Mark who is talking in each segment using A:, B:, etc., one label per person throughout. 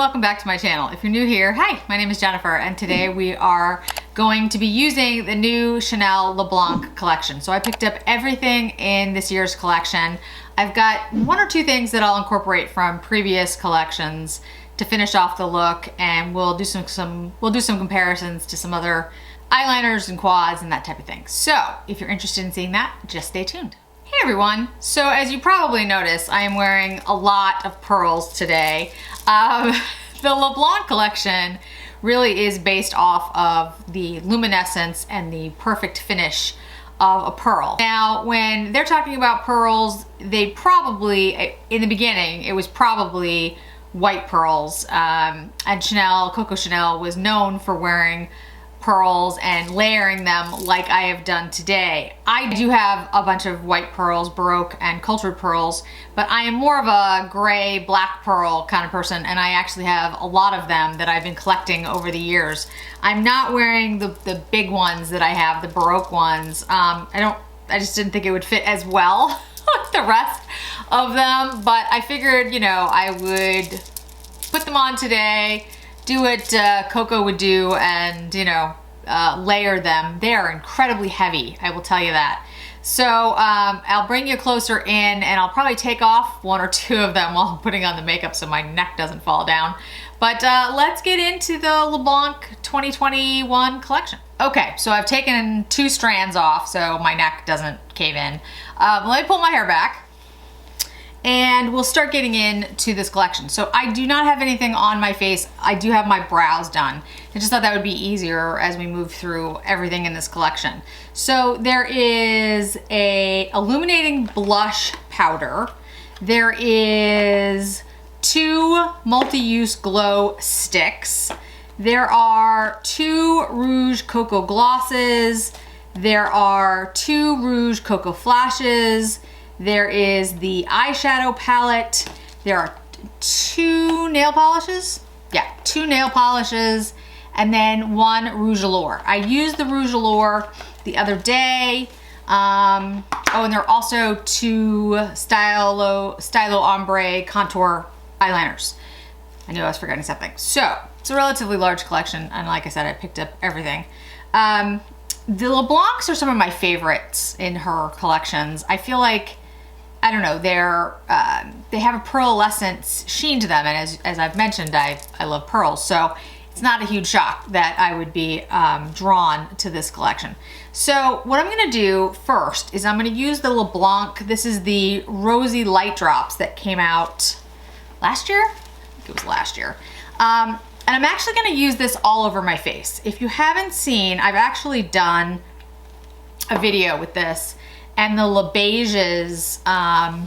A: welcome back to my channel. If you're new here, hi, my name is Jennifer, and today we are going to be using the new Chanel Le Blanc collection. So I picked up everything in this year's collection. I've got one or two things that I'll incorporate from previous collections to finish off the look, and we'll do some comparisons to some other eyeliners and quads and that type of thing. So if you're interested in seeing that, just stay tuned. Hey everyone, so as you probably noticed, I am wearing a lot of pearls today. The Leblanc collection really is based off of the luminescence and the perfect finish of a pearl. Now, when they're talking about pearls, they probably, in the beginning, it was probably white pearls. And Coco Chanel was known for wearing pearls and layering them like I have done today. I do have a bunch of white pearls, Baroque and cultured pearls, but I am more of a gray, black pearl kind of person, and I actually have a lot of them that I've been collecting over the years. I'm not wearing the big ones that I have, the Baroque ones. I just didn't think it would fit as well with the rest of them, but I figured, you know, I would put them on today, do what Coco would do, and layer them. They are incredibly heavy, I will tell you that. So I'll bring you closer in, and I'll probably take off one or two of them while I'm putting on the makeup so my neck doesn't fall down. But let's get into the Leblanc 2021 collection. Okay, so I've taken two strands off so my neck doesn't cave in. Let me pull my hair back, and we'll start getting into this collection. So I do not have anything on my face. I do have my brows done. I just thought that would be easier as we move through everything in this collection. So there is a illuminating blush powder. There is two multi-use glow sticks. There are two Rouge Coco glosses. There are two Rouge Coco flashes. There is the eyeshadow palette. There are two nail polishes. Yeah, two nail polishes, and then one Rouge Allure. I used the Rouge Allure the other day. Oh, and there are also two Stylo Ombre contour eyeliners. I knew I was forgetting something. So it's a relatively large collection, and like I said, I picked up everything. The Leblancs are some of my favorites in her collections. I feel like, I don't know, they have a pearlescent sheen to them, and as I've mentioned, I love pearls, so it's not a huge shock that I would be drawn to this collection. So what I'm gonna do first is I'm gonna use the Leblanc. This is the Rosy Light Drops that came out last year? I think it was last year. And I'm actually gonna use this all over my face. If you haven't seen, I've actually done a video with this, and the Le Beiges, I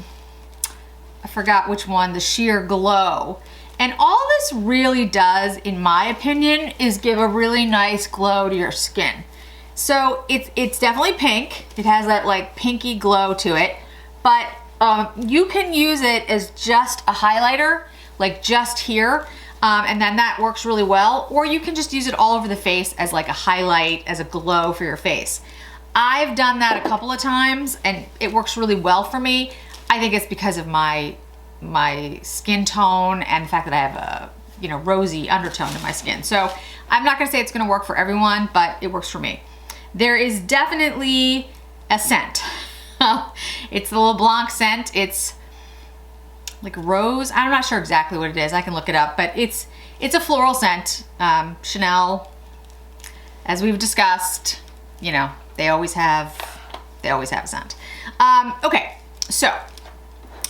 A: forgot which one, the Sheer Glow. And all this really does, in my opinion, is give a really nice glow to your skin. So it's definitely pink. It has that like pinky glow to it, but you can use it as just a highlighter, like just here, and then that works really well. Or you can just use it all over the face as like a highlight, as a glow for your face. I've done that a couple of times, and it works really well for me. I think it's because of my skin tone and the fact that I have a rosy undertone to my skin. So I'm not gonna say it's gonna work for everyone, but it works for me. There is definitely a scent. It's the Leblanc scent. It's like rose. I'm not sure exactly what it is. I can look it up, but it's a floral scent. Chanel, as we've discussed, they always have a scent. Okay, so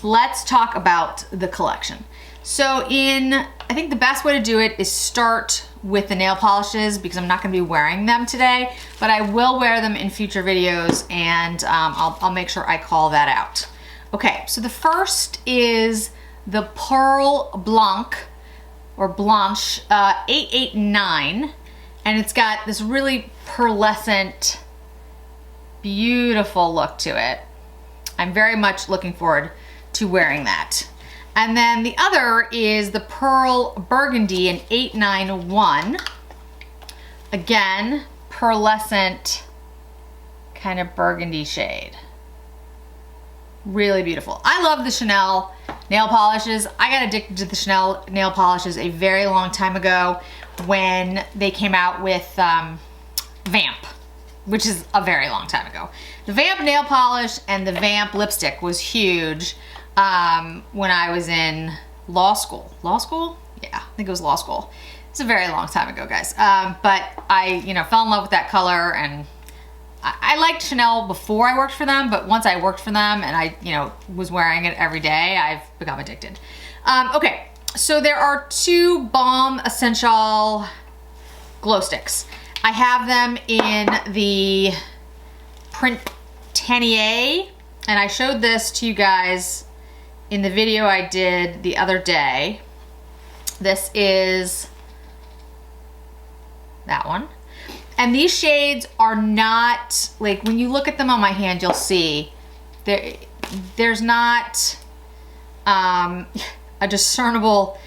A: let's talk about the collection. So I think the best way to do it is start with the nail polishes, because I'm not gonna be wearing them today, but I will wear them in future videos, and I'll make sure I call that out. Okay, so the first is the Pearl Blanc, or Blanche, 889, and it's got this really pearlescent, beautiful look to it. I'm very much looking forward to wearing that. And then the other is the Pearl Burgundy in 891. Again, pearlescent kind of burgundy shade. Really beautiful. I love the Chanel nail polishes. I got addicted to the Chanel nail polishes a very long time ago when they came out with Vamp, which is a very long time ago. The Vamp nail polish and the Vamp lipstick was huge when I was in law school. Law school? Yeah, I think it was law school. It's a very long time ago, guys. But I, fell in love with that color, and I liked Chanel before I worked for them, but once I worked for them and I, was wearing it every day, I've become addicted. Okay, so there are 2 Balm Essential glow sticks. I have them in the Printanier, and I showed this to you guys in the video I did the other day. This is that one. And these shades are not, like, when you look at them on my hand, you'll see there's not a discernible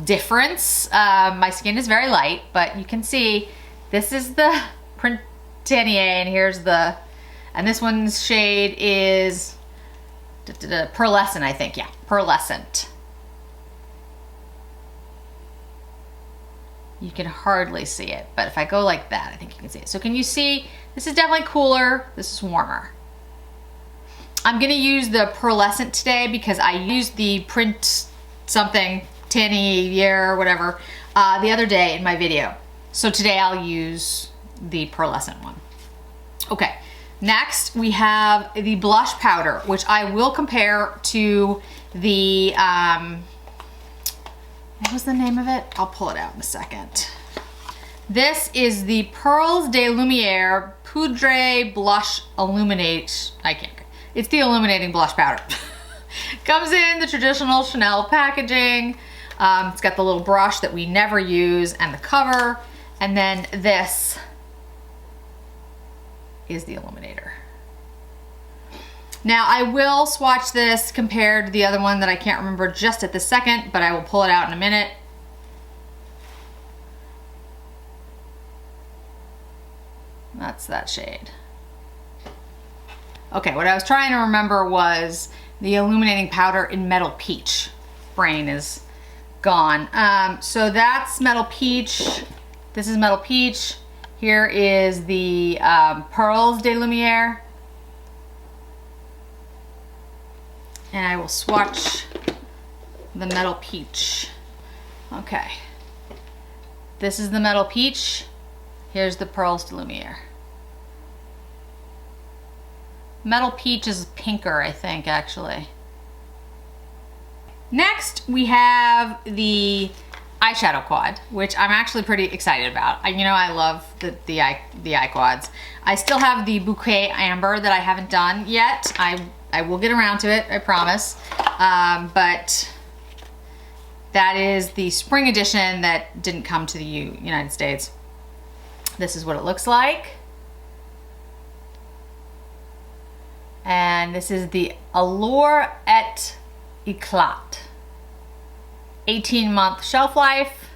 A: difference. My skin is very light, but you can see this is the Printanier, and here's the, and this one's shade is Pearlescent, I think. Yeah, Pearlescent. You can hardly see it, but if I go like that, I think you can see it. So can you see, this is definitely cooler, this is warmer. I'm gonna use the Pearlescent today because I used the Print something, Tannier, whatever, the other day in my video. So today I'll use the Pearlescent one. Okay, next we have the blush powder, which I will compare to the, what was the name of it? I'll pull it out in a second. This is the Pearls de Lumiere Poudre Blush Illuminate. It's the illuminating blush powder. Comes in the traditional Chanel packaging. It's got the little brush that we never use and the cover. And then this is the illuminator. Now I will swatch this compared to the other one that I can't remember just at the second, but I will pull it out in a minute. That's that shade. Okay, what I was trying to remember was the illuminating powder in Metal Peach. Brain is gone. So that's Metal Peach. This is Metal Peach. Here is the Pearls de Lumiere. And I will swatch the Metal Peach. Okay. This is the Metal Peach. Here's the Pearls de Lumiere. Metal Peach is pinker, I think, actually. Next, we have the Eyeshadow Quad, which I'm actually pretty excited about. I love the eye quads. I still have the Bouquet Amber that I haven't done yet. I will get around to it, I promise. But that is the spring edition that didn't come to the United States. This is what it looks like. And this is the Allure et Eclat. 18-month shelf life.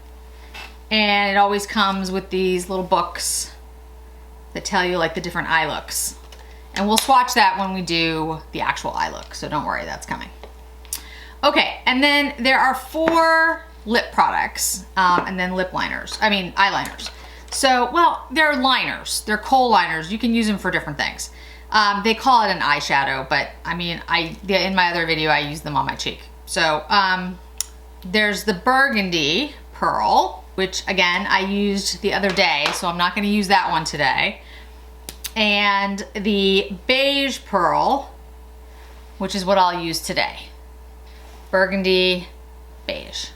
A: And it always comes with these little books that tell you like the different eye looks. And we'll swatch that when we do the actual eye look, so don't worry, that's coming. Okay, and then there are 4 lip products, and then eyeliners. So, well, they're liners. They're kohl liners. You can use them for different things. They call it an eyeshadow, but in my other video, I use them on my cheek. So, there's the Burgundy Pearl, which again, I used the other day, so I'm not gonna use that one today. And the Beige Pearl, which is what I'll use today. Burgundy, beige.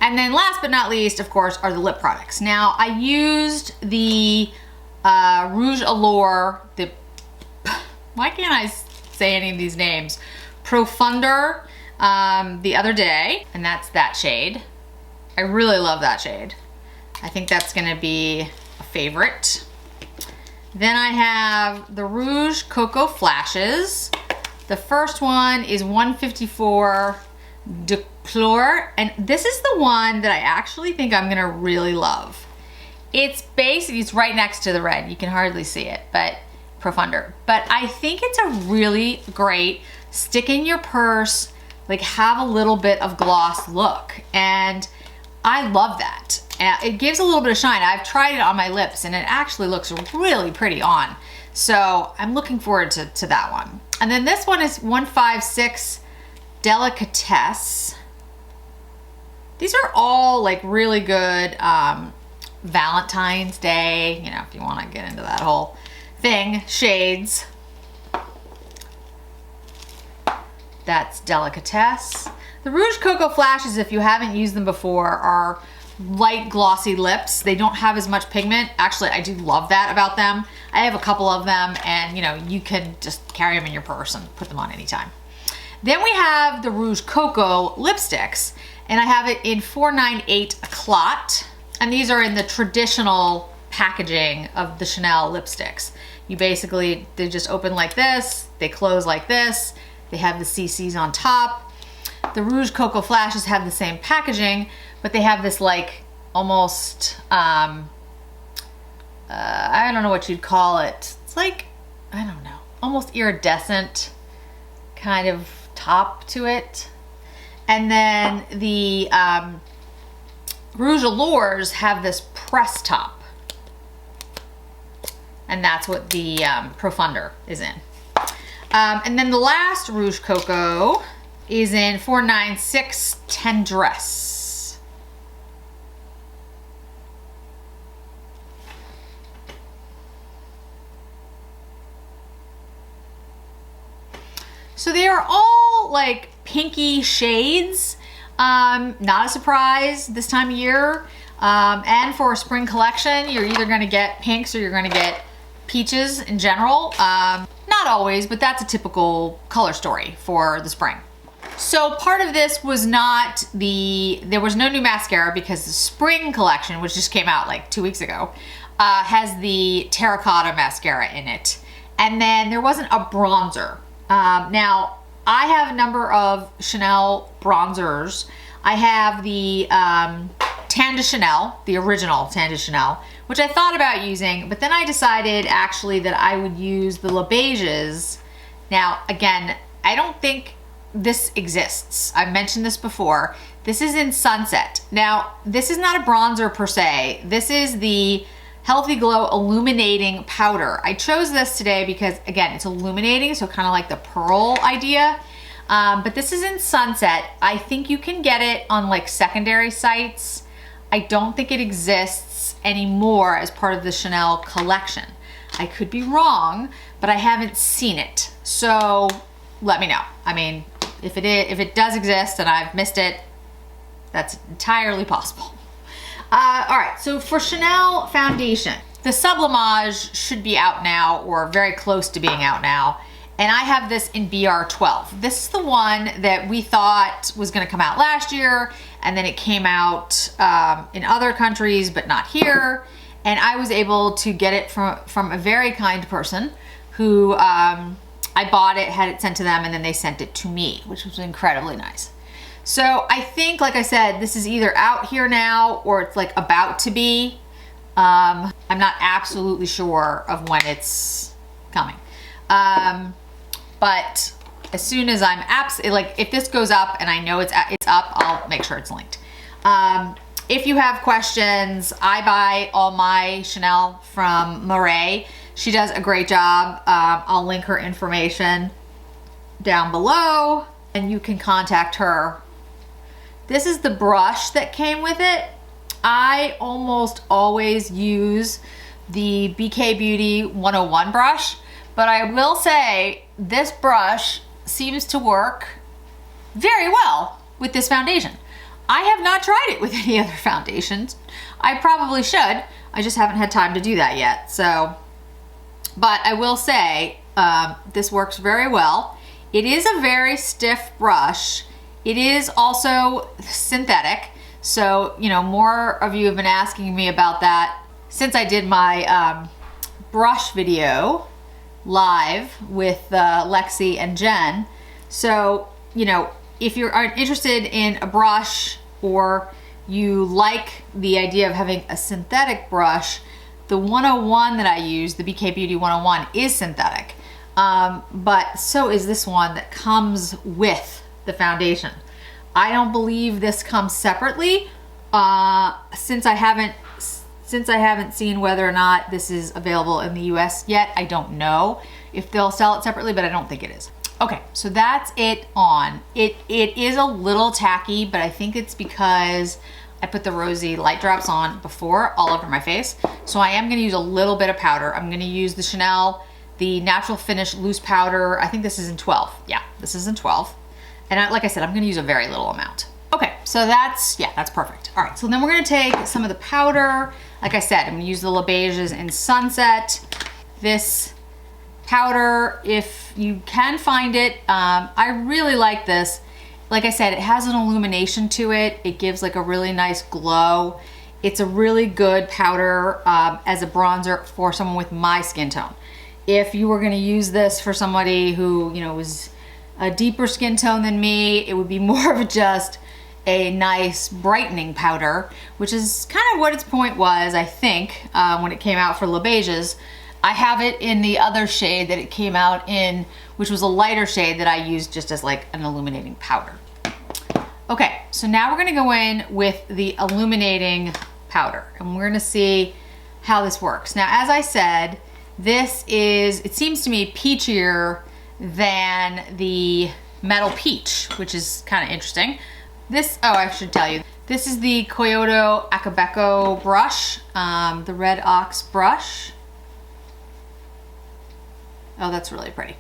A: And then last but not least, of course, are the lip products. Now, I used the Rouge Allure, why can't I say any of these names? Profunder the other day, and that's that shade. I really love that shade. I think that's gonna be a favorite. Then I have the Rouge Coco Flashes. The first one is 154 de Chlor, and this is the one that I actually think I'm gonna really love. It's right next to the red. You can hardly see it, but profunder. But I think it's a really great stick in your purse, like have a little bit of gloss look. And I love that. It gives a little bit of shine. I've tried it on my lips and it actually looks really pretty on. So I'm looking forward to that one. And then this one is 156 Delicatesse. These are all like really good Valentine's Day, you know, if you want to get into that whole thing, shades. That's Delicatesse. The Rouge Coco Flashes, if you haven't used them before, are light glossy lips. They don't have as much pigment. Actually, I do love that about them. I have a couple of them and you know, you can just carry them in your purse and put them on anytime. Then we have the Rouge Coco lipsticks, and I have it in 498 Clot. And these are in the traditional packaging of the Chanel lipsticks. You basically, they just open like this, they close like this, they have the CCs on top. The Rouge Coco Flashes have the same packaging, but they have this like almost, I don't know what you'd call it. It's like, I don't know, almost iridescent kind of top to it. And then the Rouge Allures have this press top. And that's what the Profunder is in. And then the last Rouge Coco is in 496 Tendresse. So they are all like pinky shades. Not a surprise this time of year. And for a spring collection, you're either gonna get pinks or you're gonna get peaches in general. Not always, but that's a typical color story for the spring. So part of this was not there was no new mascara because the spring collection, which just came out like 2 weeks ago, has the terracotta mascara in it. And then there wasn't a bronzer. Now, I have a number of Chanel bronzers. I have the Tan de Chanel, the original Tan de Chanel, which I thought about using, but then I decided actually that I would use the Le Beiges. Now, again, I don't think this exists. I've mentioned this before. This is in Sunset. Now, this is not a bronzer per se. This is the Healthy Glow Illuminating Powder. I chose this today because, again, it's illuminating, so kind of like the pearl idea. But this is in Sunset. I think you can get it on like secondary sites. I don't think it exists anymore as part of the Chanel collection. I could be wrong, but I haven't seen it. So let me know. I mean, if it does exist and I've missed it, that's entirely possible. All right, so for Chanel foundation, the Sublimage should be out now or very close to being out now. And I have this in BR12. This is the one that we thought was gonna come out last year, and then it came out in other countries, but not here. And I was able to get it from a very kind person who I bought it, had it sent to them, and then they sent it to me, which was incredibly nice. So I think, like I said, this is either out here now or it's like about to be. I'm not absolutely sure of when it's coming. But as soon as I'm like, if this goes up and I know it's up, I'll make sure it's linked. If you have questions, I buy all my Chanel from Marae. She does a great job. I'll link her information down below and you can contact her. This is the brush that came with it. I almost always use the BK Beauty 101 brush, but I will say this brush seems to work very well with this foundation. I have not tried it with any other foundations. I probably should. I just haven't had time to do that yet. So, but I will say this works very well. It is a very stiff brush. It is also synthetic. So, you know, more of you have been asking me about that since I did my brush video live with Lexi and Jen. So, you know, if you're interested in a brush or you like the idea of having a synthetic brush, The 101 that I use, the BK Beauty 101, is synthetic. But so is this one that comes with the foundation. I don't believe this comes separately. Since I haven't seen whether or not this is available in the US yet, I don't know if they'll sell it separately, but I don't think it is. Okay, so that's it on. It is a little tacky, but I think it's because I put the Rosy light drops on before all over my face. So I am gonna use a little bit of powder. I'm gonna use the Chanel, the Natural Finish Loose Powder. I think this is in 12. Yeah, this is in 12. And like I said, I'm gonna use a very little amount. Okay, so that's perfect. All right, so then we're gonna take some of the powder. Like I said, I'm gonna use the Le Beiges in Sunset. This powder, if you can find it, I really like this. Like I said, it has an illumination to it. It gives like a really nice glow. It's a really good powder as a bronzer for someone with my skin tone. If you were gonna use this for somebody who, you know, was a deeper skin tone than me, it would be more of just a nice brightening powder, which is kind of what its point was, I think, when it came out for Le Beiges. I have it in the other shade that it came out in, which was a lighter shade that I used just as like an illuminating powder. Okay, so now we're gonna go in with the illuminating powder and we're gonna see how this works. Now, as I said, it seems to me peachier than the Metal Peach, which is kind of interesting. I should tell you, this is the Kyoto Akabeko brush, the Red Ox brush. Oh, that's really pretty.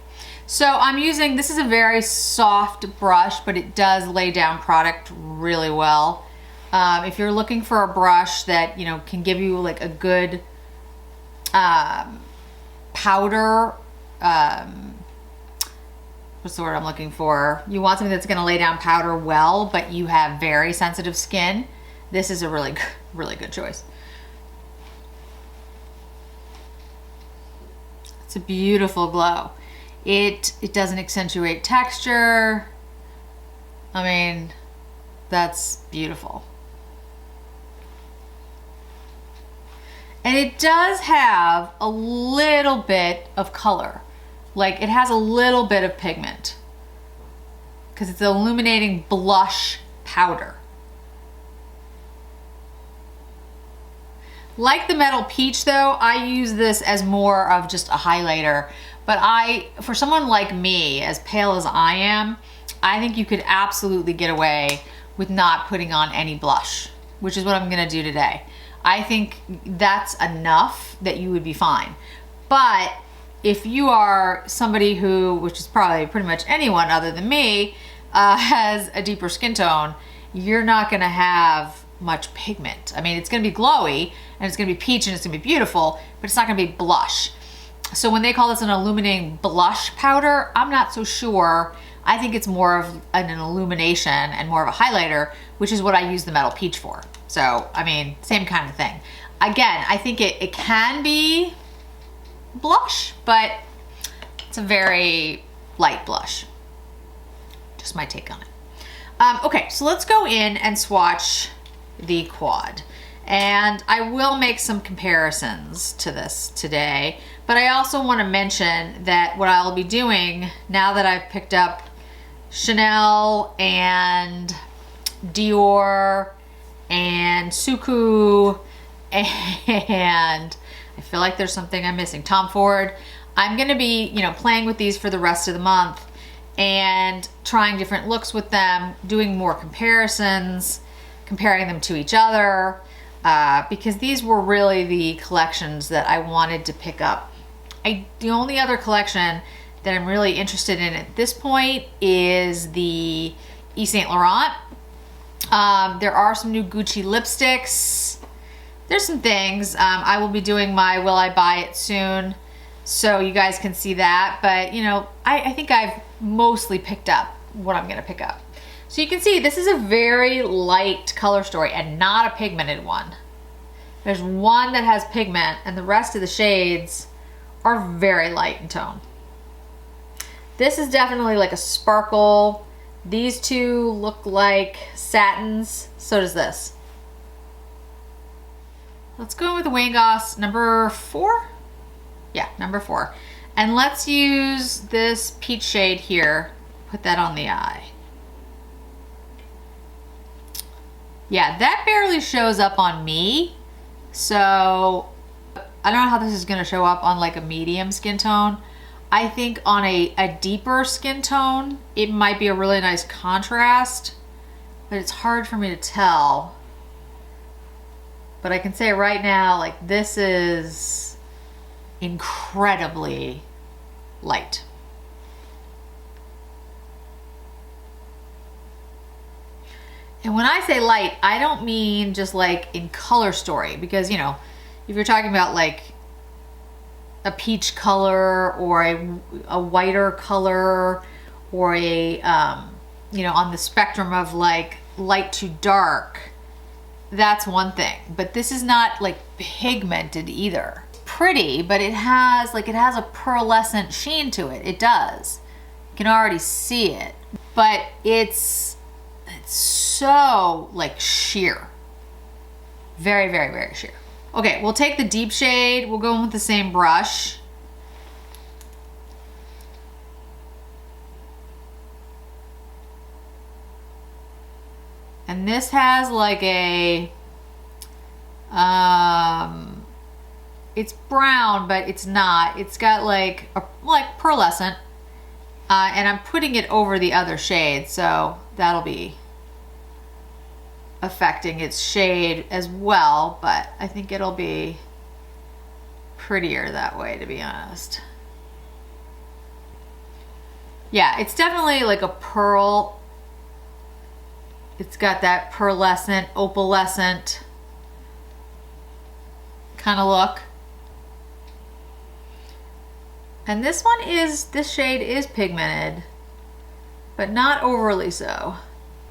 A: So I'm using, this is a very soft brush, but it does lay down product really well. If you're looking for a brush that, you know, can give you like a good powder, what's the word I'm looking for? You want something that's gonna lay down powder well, but you have very sensitive skin. This is a really good choice. It's a beautiful glow. It doesn't accentuate texture. I mean, that's beautiful. And it does have a little bit of color. Like it has a little bit of pigment because it's an illuminating blush powder. Like the Metal Peach though, I use this as more of just a highlighter, but for someone like me, as pale as I am, I think you could absolutely get away with not putting on any blush, which is what I'm gonna do today. I think that's enough that you would be fine. But if you are somebody who, which is probably pretty much anyone other than me, has a deeper skin tone, you're not gonna have much pigment. I mean, it's gonna be glowy and it's gonna be peach and it's gonna be beautiful, but it's not gonna be blush. So when they call this an illuminating blush powder, I'm not so sure. I think it's more of an illumination and more of a highlighter, which is what I use the Metal Peach for. So, I mean, same kind of thing. Again, I think it can be blush, but it's a very light blush. Just my take on it. Okay, so let's go in and swatch the Quad. And I will make some comparisons to this today, but I also want to mention that what I'll be doing now that I've picked up Chanel and Dior and Suku and I feel like there's something I'm missing, Tom Ford. I'm gonna be, you know, playing with these for the rest of the month and trying different looks with them, doing more comparisons, comparing them to each other, because these were really the collections that I wanted to pick up. The only other collection that I'm really interested in at this point is the Yves Saint Laurent. There are some new Gucci lipsticks. There's some things. I will be doing my Will I Buy It soon, so you guys can see that. But you know, I think I've mostly picked up what I'm gonna pick up. So you can see this is a very light color story and not a pigmented one. There's one that has pigment and the rest of the shades are very light in tone. This is definitely like a sparkle. These two look like satins. So does this. let's go with the Wayne Goss number 4. Yeah, number 4. And let's use this peach shade here. Put that on the eye. Yeah, that barely shows up on me. So I don't know how this is gonna show up on like a medium skin tone. I think on a deeper skin tone, it might be a really nice contrast, but it's hard for me to tell. But I can say right now, like this is incredibly light. And when I say light, I don't mean just like in color story, because, you know, if you're talking about like a peach color or a whiter color or a, you know, on the spectrum of like light to dark, that's one thing. But this is not like pigmented either. Pretty, but it has a pearlescent sheen to it. It does. You can already see it. But it's so like sheer. Very, very, very sheer. Okay, we'll take the deep shade. We'll go in with the same brush. And this has like a, it's brown, but it's not. It's got like pearlescent. And I'm putting it over the other shade, so that'll be affecting its shade as well, but I think it'll be prettier that way, to be honest. Yeah, it's definitely like a pearl. It's got that pearlescent, opalescent kind of look. And this shade is pigmented, but not overly so.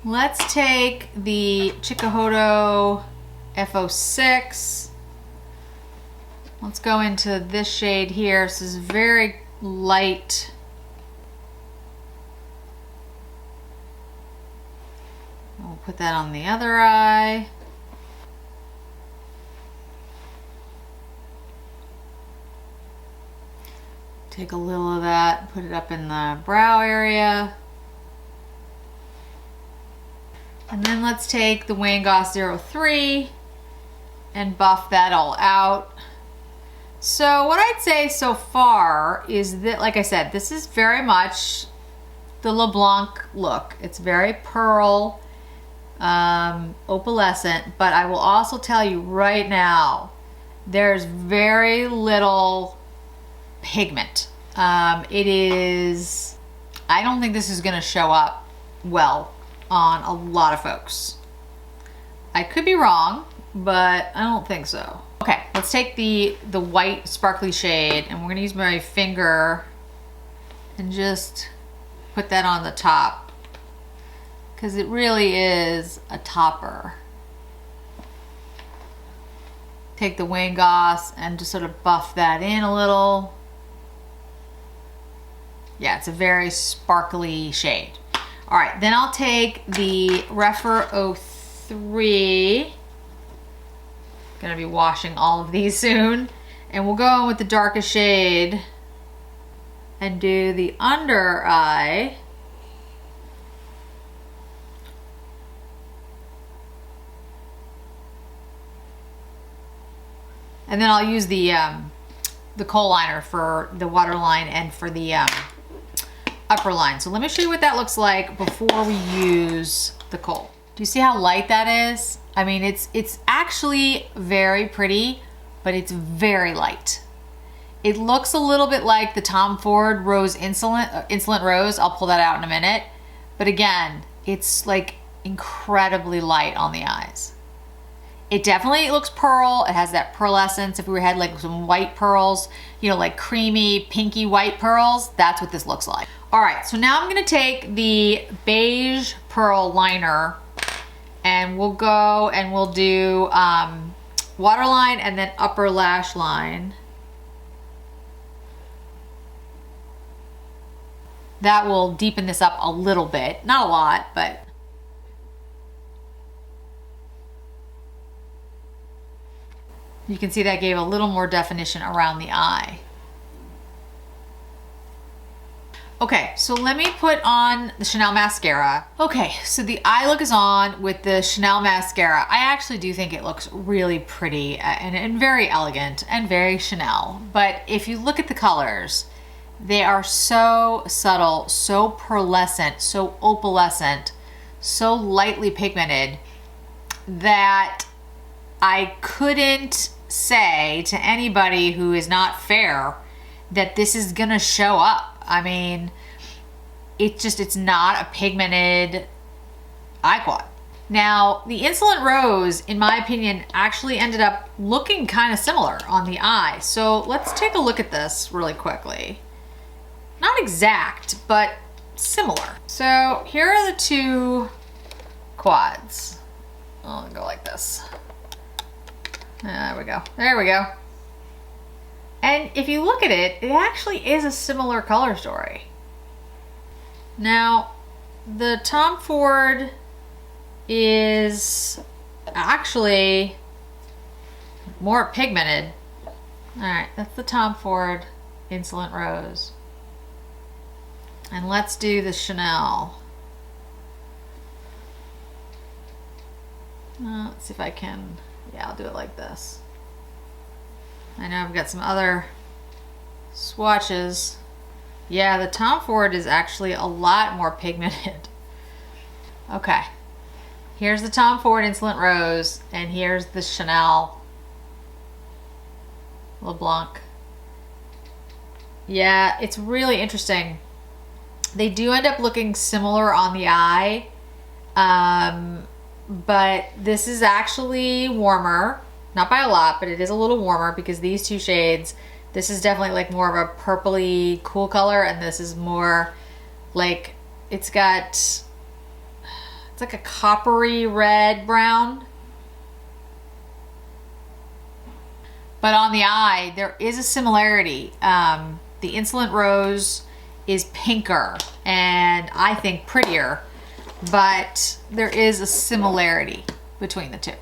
A: Let's take the Chikuhodo F06. Let's go into this shade here. This is very light. We'll put that on the other eye. Take a little of that, put it up in the brow area. And then let's take the Wayne Goss 03 and buff that all out. So what I'd say so far is that, like I said, this is very much the Leblanc look. It's very pearl, opalescent, but I will also tell you right now, there's very little pigment. I don't think this is gonna show up well on a lot of folks. I could be wrong, but I don't think so. Okay, let's take the white sparkly shade, and we're gonna use my finger and just put that on the top, because it really is a topper. Take the Wayne Goss and just sort of buff that in a little. Yeah, it's a very sparkly shade. All right, then I'll take the Rephr 03. Gonna be washing all of these soon. And we'll go in with the darkest shade and do the under eye. And then I'll use the kohl liner for the waterline and for the upper line. So let me show you what that looks like before we use the kohl. Do you see how light that is? I mean, it's actually very pretty, but it's very light. It looks a little bit like the Tom Ford Rose Insolent Rose. I'll pull that out in a minute. But again, it's like incredibly light on the eyes. It definitely looks pearl. It has that pearlescence. If we had like some white pearls, you know, like creamy, pinky white pearls, that's what this looks like. All right, so now I'm gonna take the beige pearl liner and we'll go and we'll do waterline and then upper lash line. That will deepen this up a little bit, not a lot, but You can see that gave a little more definition around the eye. Okay, so let me put on the Chanel mascara. Okay, so the eye look is on with the Chanel mascara. I actually do think it looks really pretty and very elegant and very Chanel. But if you look at the colors, they are so subtle, so pearlescent, so opalescent, so lightly pigmented that I couldn't say to anybody who is not fair that this is gonna show up. I mean, it's not a pigmented eye quad. Now, the Insolent Rose, in my opinion, actually ended up looking kind of similar on the eye. So let's take a look at this really quickly. Not exact, but similar. So here are the two quads. I'll go like this. There we go. There we go. And if you look at it, it actually is a similar color story. Now, the Tom Ford is actually more pigmented. All right, that's the Tom Ford Insolent Rose. And let's do the Chanel. Let's see if I can, yeah, I'll do it like this. I know I've got some other swatches. Yeah, the Tom Ford is actually a lot more pigmented. Okay, here's the Tom Ford Insolent Rose, and here's the Chanel Le Blanc. Yeah, it's really interesting. They do end up looking similar on the eye, but this is actually warmer. Not by a lot, but it is a little warmer because these two shades, this is definitely like more of a purpley cool color, and this is more like, it's like a coppery red brown. But on the eye, there is a similarity. The Insolent Rose is pinker and I think prettier, but there is a similarity between the two.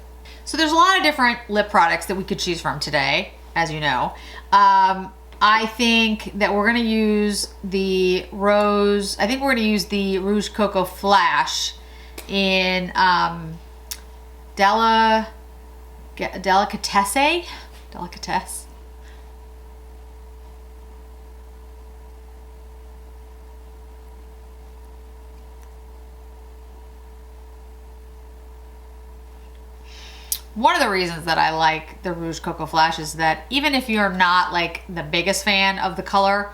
A: So there's a lot of different lip products that we could choose from today, as you know. I think that we're gonna use the Rose, I think we're gonna use the Rouge Coco Flash in Delicatesse? Delicatesse? One of the reasons that I like the Rouge Coco Flash is that even if you're not like the biggest fan of the color,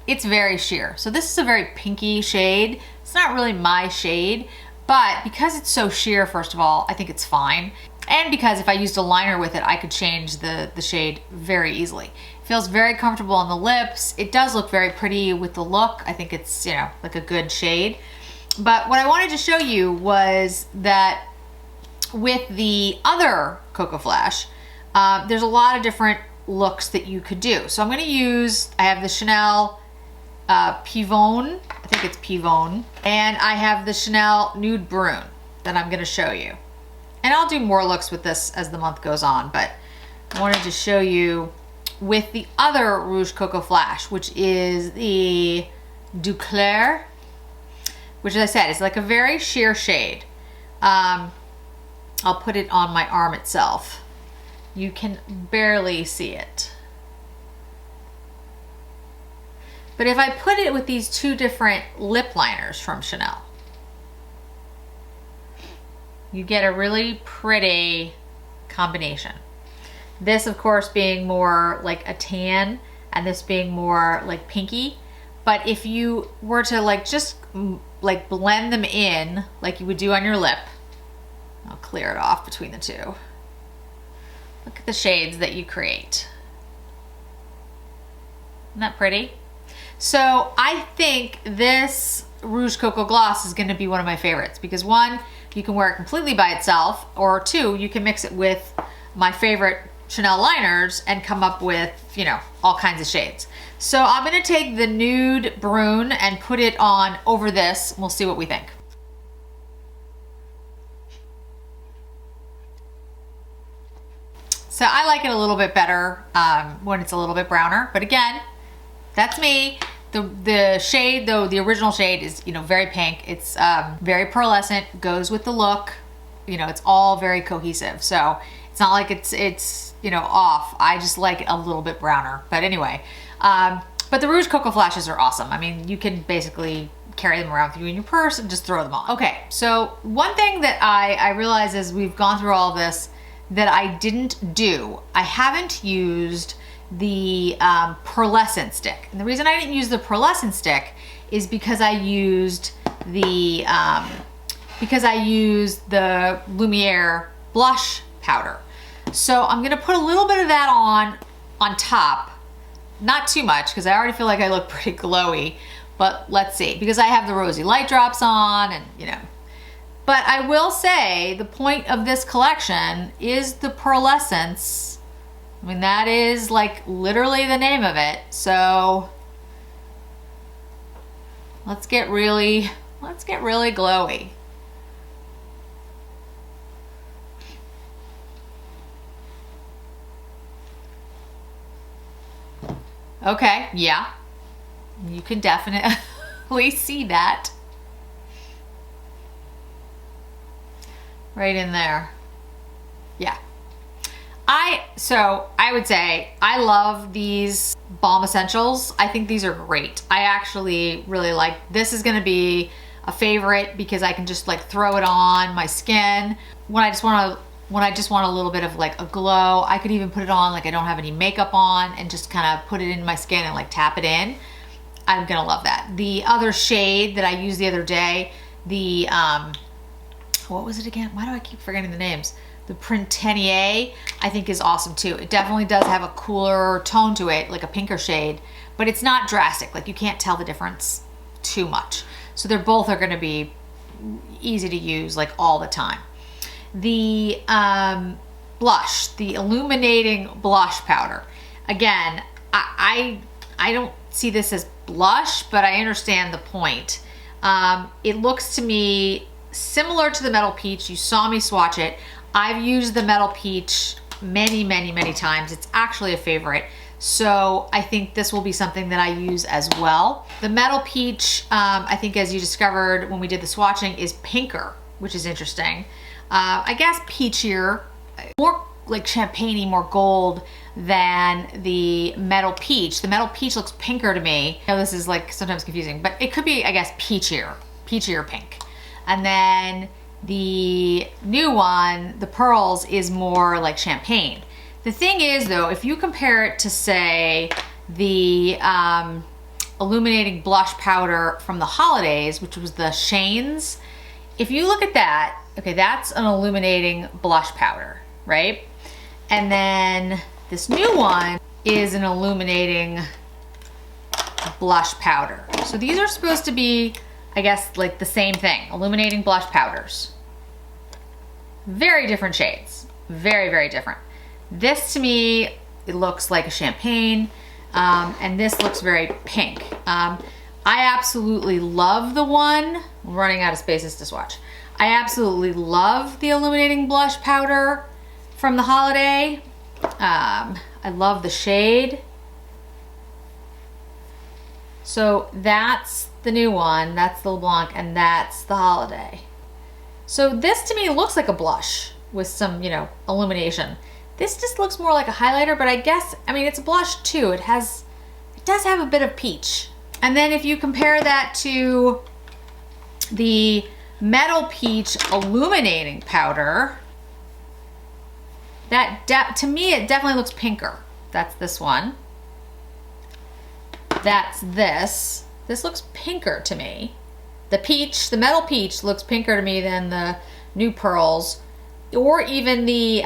A: it's very sheer. So this is a very pinky shade. It's not really my shade, but because it's so sheer, first of all, I think it's fine. And because if I used a liner with it, I could change the shade very easily. It feels very comfortable on the lips. It does look very pretty with the look. I think it's, you know, like a good shade. But what I wanted to show you was that with the other Coco Flash, there's a lot of different looks that you could do. So I'm going to use, I have the Chanel Pivot, I think it's Pivot, and I have the Chanel Nude Brune that I'm going to show you. And I'll do more looks with this as the month goes on, but I wanted to show you with the other Rouge Coco Flash, which is the Duclair, which, as I said, is like a very sheer shade. I'll put it on my arm itself. You can barely see it. But if I put it with these two different lip liners from Chanel, you get a really pretty combination. This, of course, being more like a tan and this being more like pinky. But if you were to like just like blend them in like you would do on your lip, I'll clear it off between the two. Look at the shades that you create. Isn't that pretty? So I think this Rouge Coco Gloss is going to be one of my favorites because one, you can wear it completely by itself, or two, you can mix it with my favorite Chanel liners and come up with, you know, all kinds of shades. So I'm going to take the Nude Brune and put it on over this. We'll see what we think. So I like it a little bit better when it's a little bit browner. But again, that's me. The shade though, the original shade is, you know, very pink. It's very pearlescent, goes with the look. You know, it's all very cohesive. So it's not like it's you know, off. I just like it a little bit browner. But anyway, but the Rouge Coco Flashes are awesome. I mean, you can basically carry them around with you in your purse and just throw them on. Okay, so one thing that I realize as we've gone through all of this that I didn't do, I haven't used the pearlescent stick. And the reason I didn't use the pearlescent stick is because I used the Lumiere blush powder. So I'm gonna put a little bit of that on top, not too much because I already feel like I look pretty glowy, but let's see, because I have the Rosy light drops on and you know. But I will say the point of this collection is the pearlescence. I mean, that is like literally the name of it. So let's get really glowy. Okay, yeah, you can definitely see that right in there. Yeah. So I would say I love these Balm Essentials. I think these are great. I actually really like, this is gonna be a favorite because I can just like throw it on my skin when I just want a little bit of like a glow. I could even put it on like I don't have any makeup on and just kind of put it in my skin and like tap it in. I'm gonna love that. The other shade that I used the other day, the what was it again? Why do I keep forgetting the names? The Printenier, I think is awesome too. It definitely does have a cooler tone to it, like a pinker shade, but it's not drastic. Like you can't tell the difference too much. So they're both are gonna be easy to use like all the time. The blush, the Illuminating Blush Powder. Again, I don't see this as blush, but I understand the point. It looks to me similar to the Metal Peach. You saw me swatch it. I've used the Metal Peach many times. It's actually a favorite. So I think this will be something that I use as well. The Metal Peach, I think as you discovered when we did the swatching, is pinker, which is interesting. I guess peachier, more like champagne-y, more gold than the Metal Peach. The Metal Peach looks pinker to me. I know this is like sometimes confusing, but it could be, I guess, peachier pink. And then the new one, the Pearls, is more like champagne. The thing is though, if you compare it to say the Illuminating Blush Powder from the holidays, which was the Shane's, if you look at that, okay, that's an illuminating blush powder, right? And then this new one is an illuminating blush powder. So these are supposed to be, I guess, like the same thing, illuminating blush powders. Very different shades, very different. This to me, it looks like a champagne, and this looks very pink. I absolutely love the one, I'm running out of spaces to swatch. I absolutely love the Illuminating Blush Powder from the holiday. I love the shade. So that's the new one, that's the Leblanc, and that's the holiday. So this to me looks like a blush with some, you know, illumination. This just looks more like a highlighter, but I guess, I mean, it's a blush too. It does have a bit of peach. And then if you compare that to the Metal Peach Illuminating Powder, that to me, it definitely looks pinker. That's this one. That's this. This looks pinker to me. The peach, the Metal Peach looks pinker to me than the new Pearls, or even the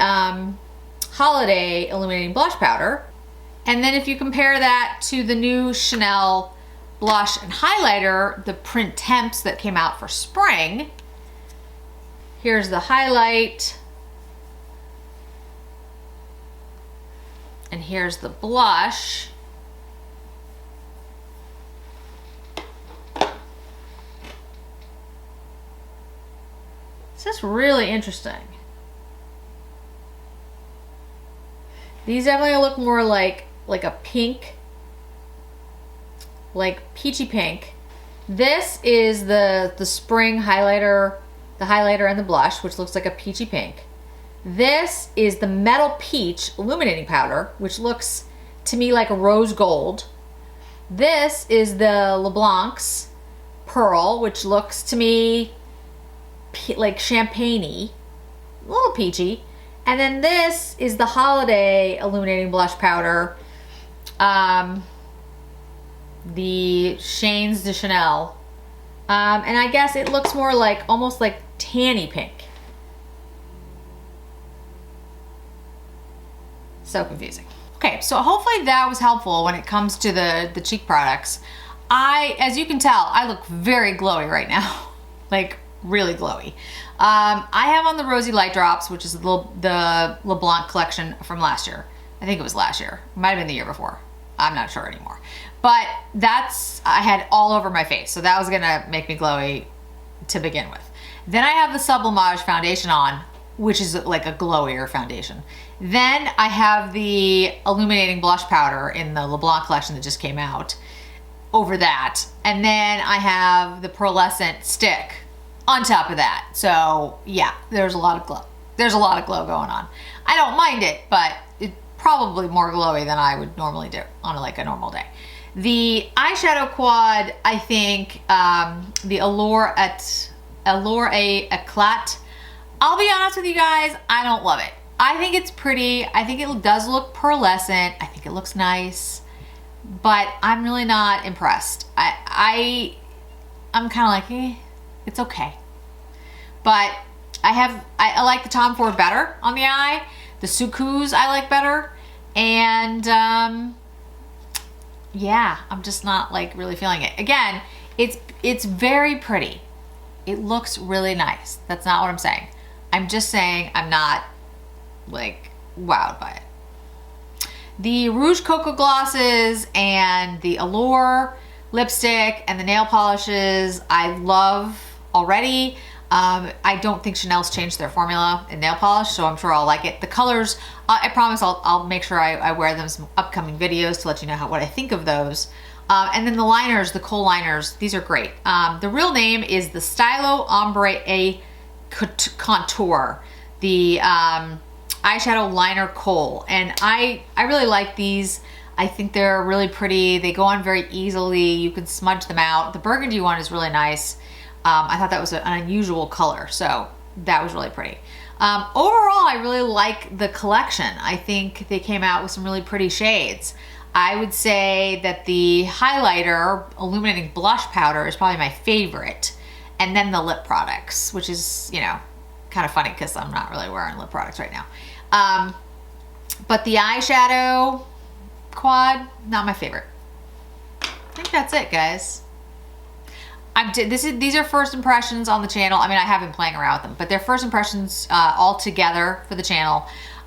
A: Holiday Illuminating Blush Powder. And then if you compare that to the new Chanel blush and highlighter, the Print Temps that came out for spring, here's the highlight, and here's the blush. This is really interesting. These definitely look more like a pink, like peachy pink. This is the spring highlighter, the highlighter and the blush, which looks like a peachy pink. This is the Metal Peach Illuminating Powder, which looks to me like a rose gold. This is the Leblanc's Pearl, which looks to me like champagne-y, a little peachy. And then this is the Holiday Illuminating Blush Powder, the Shane's de Chanel. And I guess it looks more like, almost like tanny pink. So confusing. Okay, so hopefully that was helpful when it comes to the cheek products. As you can tell, I look very glowy right now. Like, really glowy. I have on the Rosy Light Drops, which is the Leblanc collection from last year. I think it was last year. It might have been the year before. I'm not sure anymore. But I had all over my face, so that was gonna make me glowy to begin with. Then I have the Sublimage foundation on, which is like a glowier foundation. Then I have the Illuminating Blush Powder in the Leblanc collection that just came out over that. And then I have the Pearlescent stick on top of that. So yeah, there's a lot of glow. There's a lot of glow going on. I don't mind it, but it's probably more glowy than I would normally do on like a normal day. The Eyeshadow Quad, I think, the Allure et Eclat. I'll be honest with you guys, I don't love it. I think it's pretty. I think it does look pearlescent. I think it looks nice, but I'm really not impressed. I'm kind of like, it's okay. But I like the Tom Ford better on the eye. The Sukus I like better. And yeah, I'm just not like really feeling it. Again, it's very pretty. It looks really nice. That's not what I'm saying. I'm just saying I'm not like wowed by it. The Rouge Coco glosses and the Allure lipstick and the nail polishes I love already. I don't think Chanel's changed their formula in nail polish, so I'm sure I'll like it. The colors, I promise I'll make sure I wear them some upcoming videos to let you know what I think of those. And then the liners, the kohl liners, these are great. The real name is the Stylo Ombre A Contour, the eyeshadow liner kohl. And I really like these. I think they're really pretty. They go on very easily. You can smudge them out. The burgundy one is really nice. I thought that was an unusual color, so that was really pretty. Overall, I really like the collection. I think they came out with some really pretty shades. I would say that the highlighter, Illuminating Blush Powder, is probably my favorite. And then the lip products, which is, you know, kind of funny because I'm not really wearing lip products right now. But the Eyeshadow Quad, not my favorite. I think that's it, guys. These are first impressions on the channel. I mean, I have been playing around with them, but they're first impressions all together for the channel.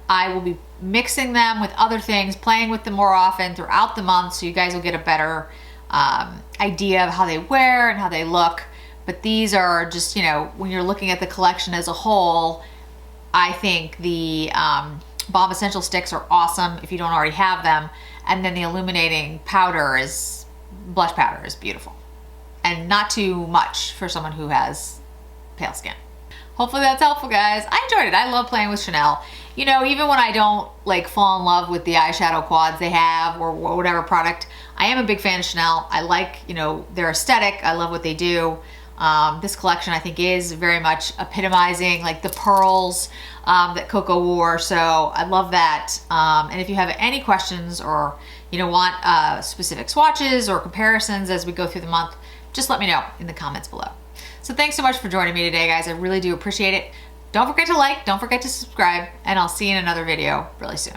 A: I will be mixing them with other things, playing with them more often throughout the month, so you guys will get a better idea of how they wear and how they look. But these are just, you know, when you're looking at the collection as a whole, I think the Balm Essential Sticks are awesome if you don't already have them. And then the Illuminating Blush Powder is beautiful. And not too much for someone who has pale skin. Hopefully that's helpful, guys. I enjoyed it. I love playing with Chanel. You know, even when I don't like fall in love with the eyeshadow quads they have or whatever product, I am a big fan of Chanel. I like, you know, their aesthetic. I love what they do. This collection I think is very much epitomizing like the pearls that Coco wore. So I love that. And if you have any questions or, you know, want specific swatches or comparisons as we go through the month, just let me know in the comments below. So thanks so much for joining me today, guys. I really do appreciate it. Don't forget to like, don't forget to subscribe, and I'll see you in another video really soon.